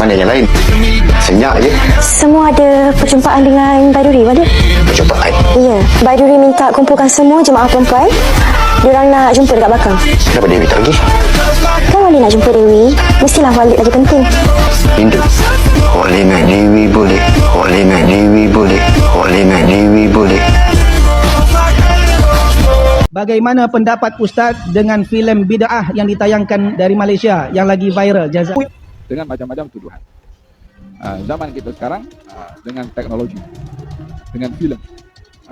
Mana yang lain? Senyap je. Semua ada perjumpaan dengan Baiduri, Wali? Perjumpaan. Ya, Baiduri minta kumpulkan semua jemaah perempuan. Diorang nak jumpa dekat belakang. Kenapa Dewi tak pergi? Kan Wali nak jumpa Dewi, mestilah Wali lagi penting. Hindu. Oleh Mak Dewi boleh. Oleh Mak Dewi boleh. Oleh Mak Dewi boleh. Bagaimana pendapat Ustaz dengan filem bid'ah yang ditayangkan dari Malaysia yang lagi viral? Dengan macam-macam tuduhan. Zaman kita sekarang dengan teknologi, dengan film,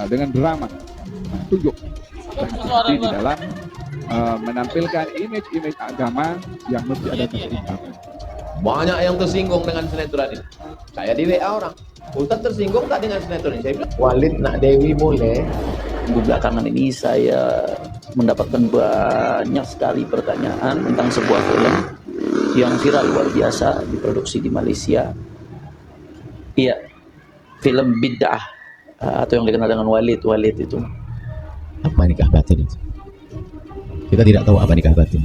dengan drama, tunjuk hati-hati di dalam menampilkan image-image agama yang mesti ada keseimbangan. Banyak yang tersinggung dengan sinetron ini. Saya di WA orang, Ustaz tersinggung tak dengan sinetron ini? Saya bilang, Walid nak Dewi boleh. Minggu belakangan ini saya mendapatkan banyak sekali pertanyaan tentang sebuah film yang viral luar biasa diproduksi di Malaysia. Iya, film bid'ah atau yang dikenal dengan Walid itu. Apa nikah batin itu? Kita tidak tahu apa nikah batin.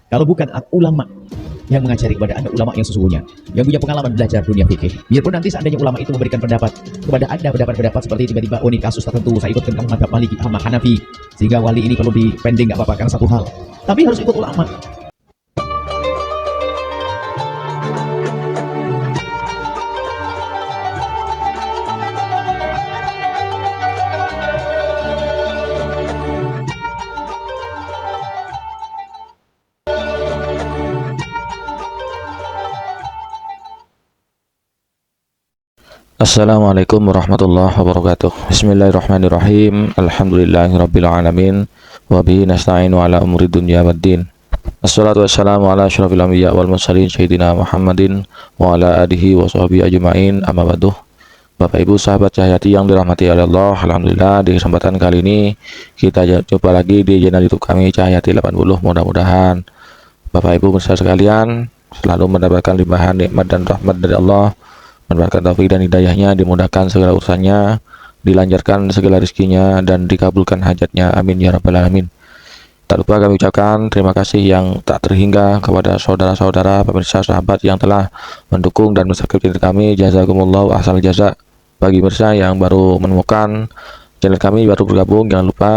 Kalau bukan ulama yang mengajari kepada anda, ulama yang sesungguhnya, yang punya pengalaman belajar dunia fikih, biarpun nanti seandainya ulama itu memberikan pendapat kepada anda, pendapat seperti tiba-tiba, oh ini kasus tertentu, saya ikutkan kamu madhab Maliki, Ahmad, Hanafi, sehingga wali ini perlu dipending, nggak apa-apa, karena satu hal. Tapi harus ikut ulama. Assalamualaikum warahmatullahi wabarakatuh. Bismillahirrahmanirrahim. Alhamdulillahirrabbilalamin. Wabihi nasta'inu ala umuri dunya waddin. Assalatu wassalamu ala asyrafil anbiya wal mursalin sayyidina Muhammadin wa ala alihi wa sahbihi ajma'in, amma ba'du. Bapak Ibu sahabat Cahyati yang dirahmati oleh Allah, alhamdulillah di kesempatan kali ini kita jumpa lagi di channel YouTube kami Cahyati 80. Mudah-mudahan Bapak Ibu bersama sekalian selalu mendapatkan limpahan nikmat dan rahmat dari Allah, mendapatkan taufik dan hidayahnya, dimudahkan segala urusannya, dilancarkan segala rezekinya, dan dikabulkan hajatnya. Amin ya rabbal alamin. Tak lupa kami ucapkan terima kasih yang tak terhingga kepada saudara-saudara pemirsa sahabat yang telah mendukung dan mensubscribe channel kami. Jazakumullah ahsanal jaza. Bagi pemirsa yang baru menemukan channel kami, baru bergabung, jangan lupa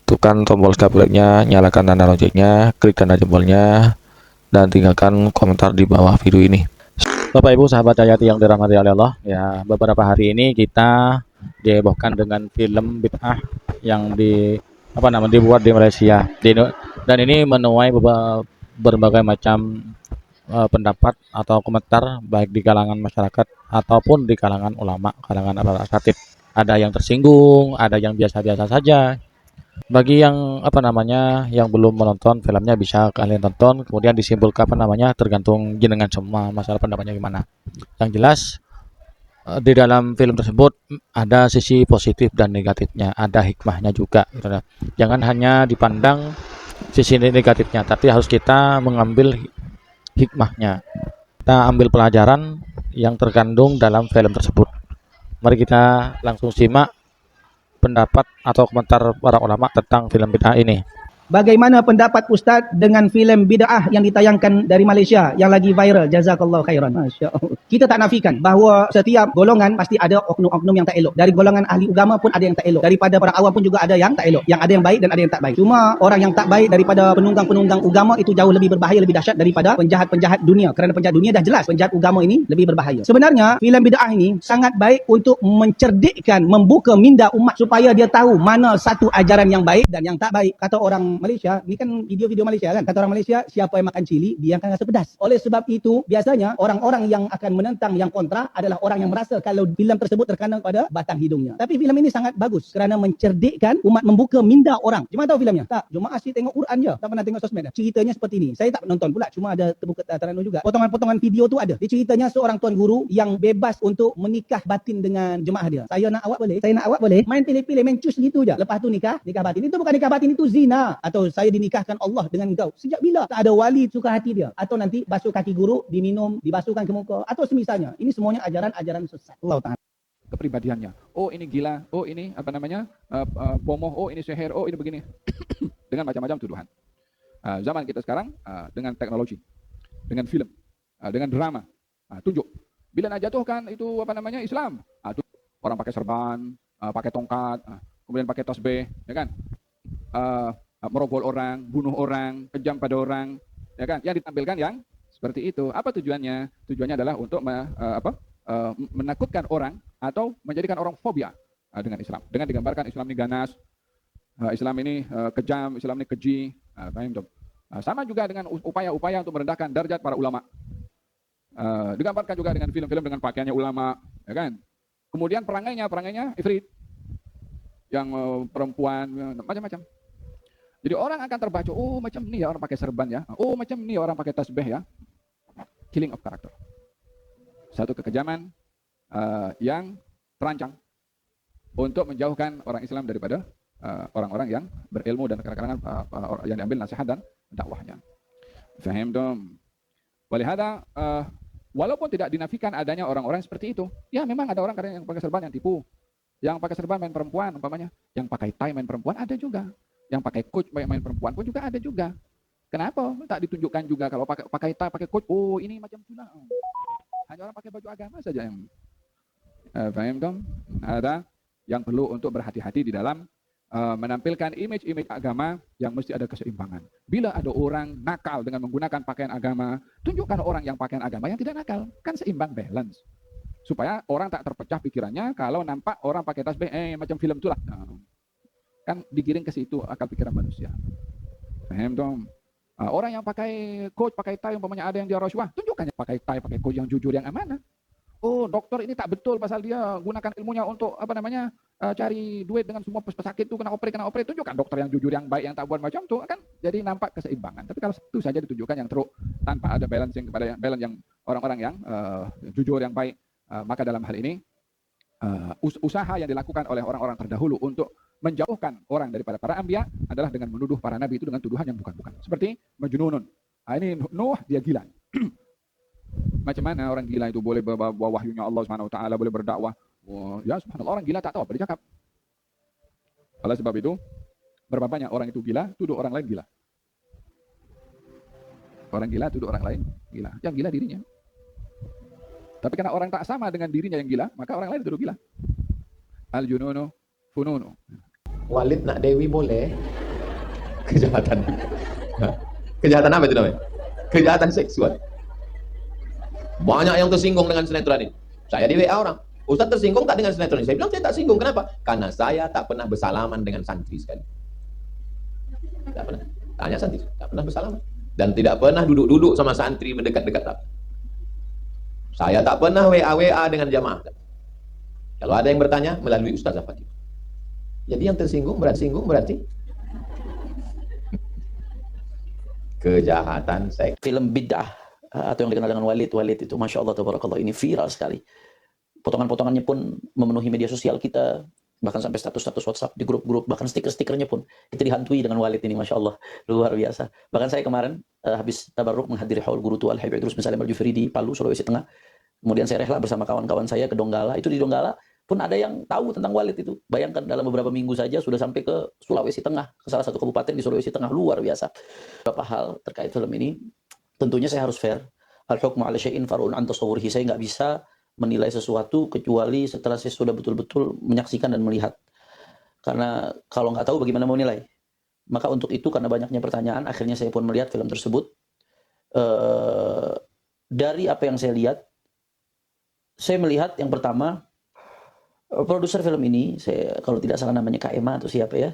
tekan tombol subscribe-nya, nyalakan tanda loncengnya, klik tanda jempolnya, dan tinggalkan komentar di bawah video ini. Bapak Ibu sahabat Cahyati yang dirahmati oleh Allah, ya, beberapa hari ini kita dihebohkan dengan film bid'ah yang dibuat di Malaysia, dan ini menuai berbagai macam pendapat atau komentar baik di kalangan masyarakat ataupun di kalangan ulama, kalangan asatidz. Ada yang tersinggung, ada yang biasa-biasa saja. Bagi yang yang belum menonton filmnya, bisa kalian tonton, kemudian disimpulkan tergantung jenengan semua masalah pendapatnya gimana. Yang jelas di dalam film tersebut ada sisi positif dan negatifnya, ada hikmahnya juga. Jangan hanya dipandang sisi negatifnya, tapi harus kita mengambil hikmahnya. Kita ambil pelajaran yang terkandung dalam film tersebut. Mari kita langsung simak pendapat atau komentar para ulama tentang film bid'ah ini. Bagaimana pendapat Ustaz dengan filem bid'ah yang ditayangkan dari Malaysia yang lagi viral? Jazakallahu khairan. Masya Allah. Kita tak nafikan bahawa setiap golongan pasti ada oknum-oknum yang tak elok. Dari golongan ahli agama pun ada yang tak elok. Daripada para awam pun juga ada yang tak elok. Yang ada yang baik dan ada yang tak baik. Cuma orang yang tak baik daripada penunggang-penunggang agama itu jauh lebih berbahaya, lebih dahsyat daripada penjahat-penjahat dunia. Kerana penjahat dunia dah jelas, penjahat agama ini lebih berbahaya. Sebenarnya filem bid'ah ini sangat baik untuk mencerdikkan, membuka minda umat supaya dia tahu mana satu ajaran yang baik dan yang tak baik. Kata orang Malaysia, ni kan video-video Malaysia kan, kata orang Malaysia, siapa yang makan cili dia akan rasa pedas. Oleh sebab itu biasanya orang-orang yang akan menentang yang kontra adalah orang yang merasa kalau filem tersebut terkena pada batang hidungnya. Tapi filem ini sangat bagus kerana mencerdikkan umat, membuka minda orang. Cuma tahu filmnya? Tak, cuma asyik tengok Quran je, tak pernah tengok sosmed. Ceritanya seperti ini, saya tak nonton pula, cuma ada terbuka teranum juga. Potongan-potongan video tu ada. Dia ceritanya seorang tuan guru yang bebas untuk menikah batin dengan jemaah dia. Saya nak awak boleh, saya nak awak boleh, main pilih-pilih, main cus gitu je. Lepas tu nikah batin. Itu bukan nikah batin, itu zina. Atau saya dinikahkan Allah dengan engkau. Sejak bila tak ada wali suka hati dia? Atau nanti basuh kaki guru, diminum, dibasuhkan ke muka, atau semisalnya. Ini semuanya ajaran-ajaran sesat. Allah Ta'ala. Kepribadiannya, oh ini gila, oh ini bomoh, oh ini seher, oh ini begini. Dengan macam-macam tuduhan. Zaman kita sekarang dengan teknologi, dengan film, dengan drama, Tunjuk. Bila nak jatuhkan itu apa namanya Islam, orang pakai serban, pakai tongkat, kemudian pakai tasbih, ya kan? Merogol orang, bunuh orang, kejam pada orang, ya kan? Yang ditampilkan yang seperti itu. Apa tujuannya? Tujuannya adalah untuk menakutkan orang atau menjadikan orang fobia dengan Islam. Dengan digambarkan Islam ini ganas, Islam ini kejam, Islam ini keji. Paham dong? Sama juga dengan upaya-upaya untuk merendahkan derajat para ulama. Digambarkan juga dengan film-film dengan pakaiannya ulama, ya kan? Kemudian perangainya ifrit, yang perempuan macam-macam. Jadi orang akan terbaca, oh macam ini ya orang pakai serban ya, oh macam ini orang pakai tasbih ya. Killing of character. Satu kekejaman yang terancang untuk menjauhkan orang Islam daripada orang-orang yang berilmu dan kalangan yang diambil nasihat dan dakwahnya. Faham dong? Walihada walaupun tidak dinafikan adanya orang-orang seperti itu, ya memang ada orang kadang yang pakai serban yang tipu, yang pakai serban main perempuan umpamanya, yang pakai tie main perempuan ada juga, yang pakai coach main perempuan pun juga ada juga. Kenapa tak ditunjukkan juga kalau pakai tie pakai coach? Oh ini macam itulah. Hanya orang pakai baju agama saja yang paham dong? Ada yang perlu untuk berhati-hati di dalam menampilkan image-image agama yang mesti ada keseimbangan. Bila ada orang nakal dengan menggunakan pakaian agama, tunjukkan orang yang pakaian agama yang tidak nakal. Kan seimbang, balance. Supaya orang tak terpecah pikirannya kalau nampak orang pakai tasbih, macam film itulah. Kan digiring ke situ akal pikiran manusia. Paham dong? Orang yang pakai coach, pakai tie, umpamanya ada yang dia rasuah, tunjukkan pakai tie, pakai coach yang jujur, yang amanah. Oh, dokter ini tak betul pasal dia gunakan ilmunya untuk cari duit dengan semua pesakit itu kena operasi. Tunjukkan dokter yang jujur, yang baik, yang tak buat macam itu, kan jadi nampak keseimbangan. Tapi kalau itu saja ditunjukkan yang teruk tanpa ada balancing kepada balance yang orang-orang yang jujur, yang baik, maka dalam hal ini usaha yang dilakukan oleh orang-orang terdahulu untuk menjauhkan orang daripada para anbiya adalah dengan menuduh para nabi itu dengan tuduhan yang bukan-bukan. Seperti Majnunun. Ini Nuh dia gila. Macam mana orang gila itu boleh bawa wahyunya Allah Subhanahu wa taala, boleh berdakwah? Ya subhanallah, orang gila tak tahu apa dia cakap. Oleh sebab itu, berapa banyak orang itu gila, tuduh orang lain gila. Orang gila tuduh orang lain gila. Yang gila dirinya. Tapi karena orang tak sama dengan dirinya yang gila, maka orang lain tuduh gila. Al-jununu fununu. Walid nak Dewi boleh. Kejahatan. Kejahatan apa itu namanya? Kejahatan seksual. Banyak yang tersinggung dengan sinetron ini. Saya di WA orang, Ustaz tersinggung tak dengan sinetron ini? Saya bilang saya tak singgung. Kenapa? Karena saya tak pernah bersalaman dengan santri sekali. Tak pernah. Tanya santri, tak pernah bersalaman. Dan tidak pernah duduk-duduk sama santri mendekat-dekat. Saya tak pernah WA dengan jamaah. Kalau ada yang bertanya melalui Ustaz Afati. Jadi yang tersinggung berarti kejahatan seks. Film bid'ah atau yang dikenal dengan Walid itu, masya Allah tabarakallah, ini viral sekali. Potongan-potongannya pun memenuhi media sosial kita, bahkan sampai status-status WhatsApp di grup-grup, bahkan stiker-stikernya pun kita dihantui dengan Walid ini, masya Allah, luar biasa. Bahkan saya kemarin habis tabarruk menghadiri haul guru tua Al-Habib Idrus bin Salim Al-Jufri di Palu, Sulawesi Tengah. Kemudian saya rehla bersama kawan-kawan saya ke Donggala. Itu di Donggala pun ada yang tahu tentang Walid itu. Bayangkan dalam beberapa minggu saja sudah sampai ke Sulawesi Tengah, ke salah satu kabupaten di Sulawesi Tengah, luar biasa. Beberapa hal terkait film ini. Tentunya saya harus fair. Al-hukmu ala syai'in far'un an tasawwurihi. Saya nggak bisa menilai sesuatu kecuali setelah saya sudah betul-betul menyaksikan dan melihat. Karena kalau nggak tahu bagaimana mau nilai. Maka untuk itu karena banyaknya pertanyaan, akhirnya saya pun melihat film tersebut. Dari apa yang saya lihat, saya melihat yang pertama, produser film ini, saya kalau tidak salah namanya Kak Ema atau siapa ya.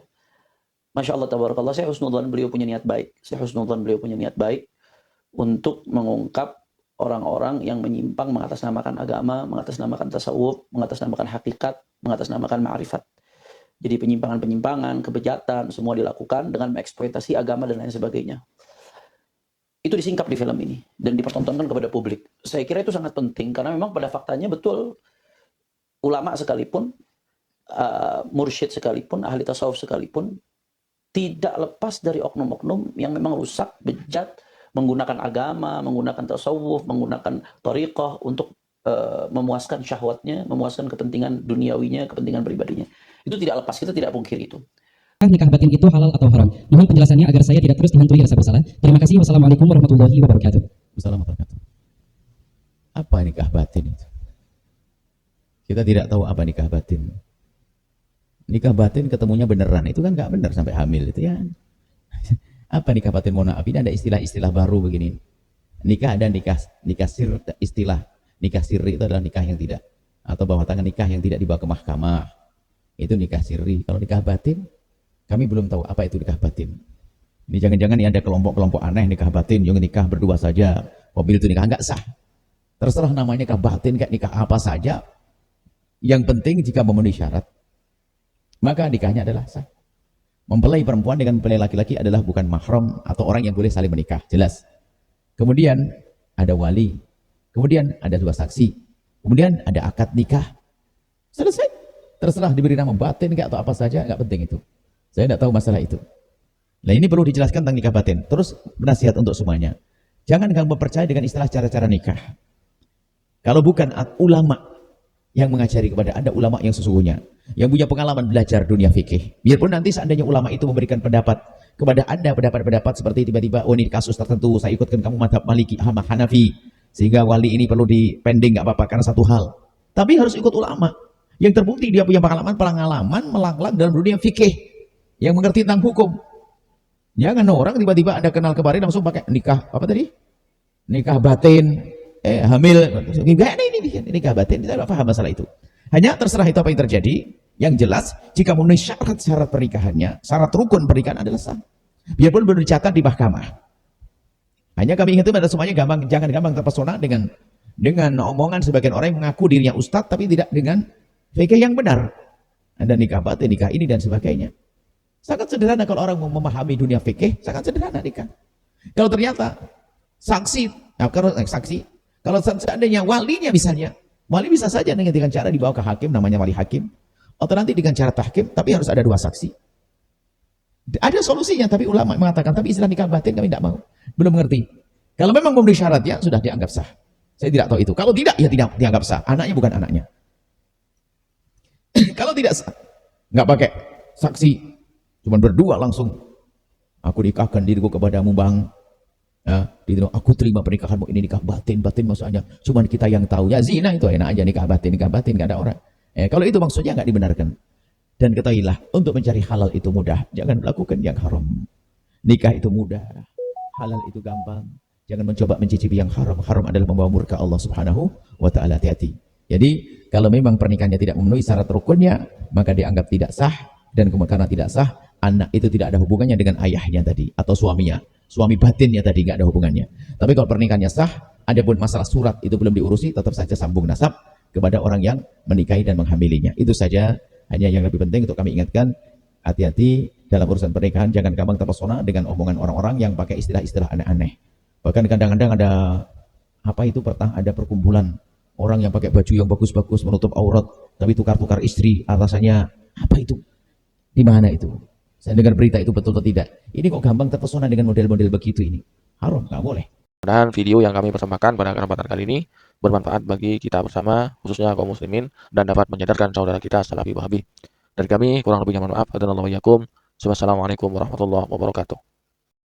Masya Allah tabarakallah, saya husnudzan beliau punya niat baik. Untuk mengungkap orang-orang yang menyimpang, mengatasnamakan agama, mengatasnamakan tasawuf, mengatasnamakan hakikat, mengatasnamakan ma'rifat. Jadi penyimpangan-penyimpangan, kebejatan, semua dilakukan dengan mengeksploitasi agama dan lain sebagainya. Itu disingkap di film ini dan dipertontonkan kepada publik. Saya kira itu sangat penting karena memang pada faktanya betul ulama sekalipun, mursyid sekalipun, ahli tasawuf sekalipun, tidak lepas dari oknum-oknum yang memang rusak, bejat, menggunakan agama, menggunakan tasawuf, menggunakan thariqah untuk memuaskan syahwatnya, memuaskan kepentingan duniawinya, kepentingan pribadinya. Itu tidak lepas, kita tidak pungkiri itu. Nikah batin itu halal atau haram? Mohon penjelasannya agar saya tidak terus dihantui rasa bersalah. Terima kasih. Wassalamualaikum warahmatullahi wabarakatuh. Wassalamualaikum warahmatullahi wabarakatuh. Apa nikah batin itu? Kita tidak tahu apa nikah batin. Nikah batin ketemunya beneran, itu kan nggak bener sampai hamil itu ya. Apa nikah batin? Mohon maaf, ini ada istilah-istilah baru begini. Nikah ada nikah sir, istilah nikah sirri itu adalah nikah yang tidak, atau bawah tangan nikah yang tidak dibawa ke mahkamah. Itu nikah sirri. Kalau nikah batin, kami belum tahu apa itu nikah batin. Ini jangan-jangan ini ada kelompok-kelompok aneh nikah batin, yang nikah berdua saja, mobil itu nikah, nggak sah. Terserah namanya nikah batin kayak nikah apa saja. Yang penting jika memenuhi syarat, maka nikahnya adalah sah. Mempelai perempuan dengan mempelai laki-laki adalah bukan mahram atau orang yang boleh saling menikah, jelas. Kemudian ada wali, kemudian ada 2 saksi, kemudian ada akad nikah. Selesai. Terserah diberi nama batin kayak atau apa saja, nggak penting itu. Saya tidak tahu masalah itu. Nah, ini perlu dijelaskan tentang nikah batin. Terus nasihat untuk semuanya. Jangan kamu percaya dengan istilah cara-cara nikah. Kalau bukan ulama yang mengajari kepada Anda, ulama yang sesungguhnya, yang punya pengalaman belajar dunia fikih. Biarpun nanti seandainya ulama itu memberikan pendapat kepada Anda, pendapat-pendapat seperti tiba-tiba, oh ini kasus tertentu, saya ikutkan kamu mazhab Maliki, Hanafi, sehingga wali ini perlu dipending, nggak apa-apa, karena satu hal. Tapi harus ikut ulama yang terbukti dia punya pengalaman melanglang dalam dunia fikih, yang mengerti tentang hukum. Jangan orang tiba-tiba Anda kenal kemarin langsung pakai nikah, apa tadi? Nikah batin, hamil, enggak, ini nikah batin, kita tidak paham masalah itu. Hanya terserah itu apa yang terjadi. Yang jelas, jika memenuhi syarat-syarat pernikahannya, syarat rukun pernikahan adalah sah. Biarpun belum dicatat di mahkamah. Hanya kami ingatkan pada semuanya, jangan gampang terpesona dengan omongan sebagian orang yang mengaku dirinya ustadz, tapi tidak dengan fikih yang benar. Ada nikah batin, nikah ini dan sebagainya. Sangat sederhana kalau orang mau memahami dunia fikih, sangat sederhana nikah. Kalau ternyata kalau seandainya walinya misalnya, wali bisa saja dengan cara dibawa ke hakim, namanya wali hakim, atau nanti dengan cara tahkim, tapi harus ada 2 saksi. Ada solusinya, tapi ulama mengatakan, tapi istilah nikah batin kami tidak mau, belum mengerti. Kalau memang memenuhi syaratnya, sudah dianggap sah. Saya tidak tahu itu. Kalau tidak, ya tidak dianggap sah. Anaknya bukan anaknya. Kalau tidak sah, nggak pakai saksi, cuma berdua langsung. Aku nikahkan diriku kepadamu, Bang. Ya, aku terima pernikahanmu, ini nikah batin maksudnya cuma kita yang tahu. Ya zina itu enak aja, nikah batin nggak ada orang. Kalau itu maksudnya nggak dibenarkan. Dan ketahuilah, untuk mencari halal itu mudah, jangan melakukan yang haram. Nikah itu mudah, halal itu gampang. Jangan mencoba mencicipi yang haram. Haram adalah membawa murka Allah Subhanahu wa Ta'ala. Hati-hati. Jadi kalau memang pernikahannya tidak memenuhi syarat rukunnya, maka dianggap tidak sah. Dan karena tidak sah, anak itu tidak ada hubungannya dengan ayahnya tadi atau suaminya. Suami batinnya tadi nggak ada hubungannya. Tapi kalau pernikahannya sah, adapun masalah surat itu belum diurusi, tetap saja sambung nasab kepada orang yang menikahi dan menghamilinya. Itu saja, hanya yang lebih penting untuk kami ingatkan, hati-hati dalam urusan pernikahan, jangan gampang terpesona dengan omongan orang-orang yang pakai istilah-istilah aneh-aneh. Bahkan kadang-kadang ada ada perkumpulan orang yang pakai baju yang bagus-bagus menutup aurat, tapi tukar-tukar istri, alasannya apa itu? Di mana itu? Saya dengar berita itu betul atau tidak? Ini kok gampang terpesona dengan model-model begitu ini? Haram, nggak boleh. Dan video yang kami persembahkan pada kesempatan kali ini bermanfaat bagi kita bersama, khususnya kaum muslimin, dan dapat menyadarkan saudara kita Salafi Wahabi. Dari kami kurang lebihnya mohon maaf. Wassalamualaikum warahmatullahi wabarakatuh.